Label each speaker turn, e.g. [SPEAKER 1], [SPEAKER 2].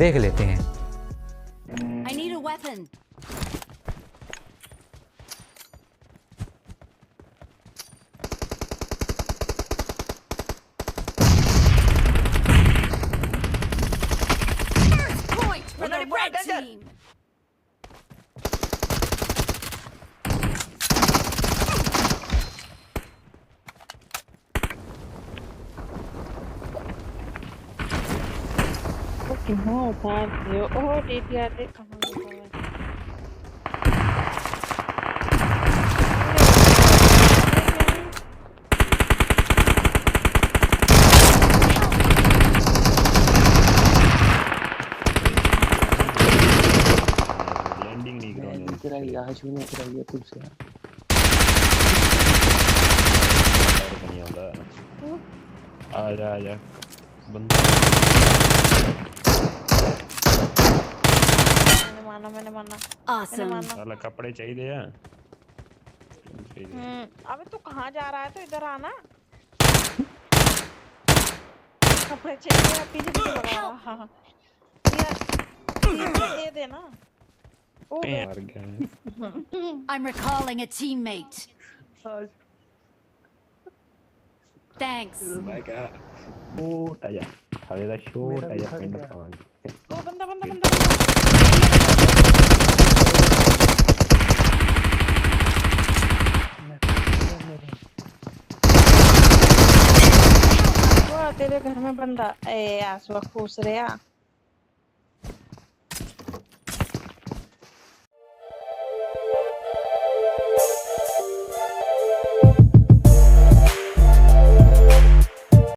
[SPEAKER 1] देख लेते हैं।
[SPEAKER 2] I need a weapon. First point for the red team.
[SPEAKER 3] कहाँ उतार दियो? ओह डीटीआर देख कहाँ लिखा है।
[SPEAKER 4] लैंडिंग नहीं कराने
[SPEAKER 5] तेरा यहाँ छूने तेरा ये कुछ है
[SPEAKER 4] नहीं आਉਂਦਾ आ जा बंदा
[SPEAKER 3] मैंने माना
[SPEAKER 2] Awesome.
[SPEAKER 4] साला कपड़े चाहिए हैं
[SPEAKER 3] अबे तू कहाँ जा रहा है? तो इधर आना। कपड़े चाहिए पीछे पीछे लगा रहा। हाँ हाँ दे देना।
[SPEAKER 4] यार क्या
[SPEAKER 2] I'm recalling a teammate. Thanks.
[SPEAKER 4] मैं क्या छोटा जा साले दा छोटा जा पिंड पावन
[SPEAKER 3] ओ बंदा तेरे घर में बंदा ए आसवा खुश रहा।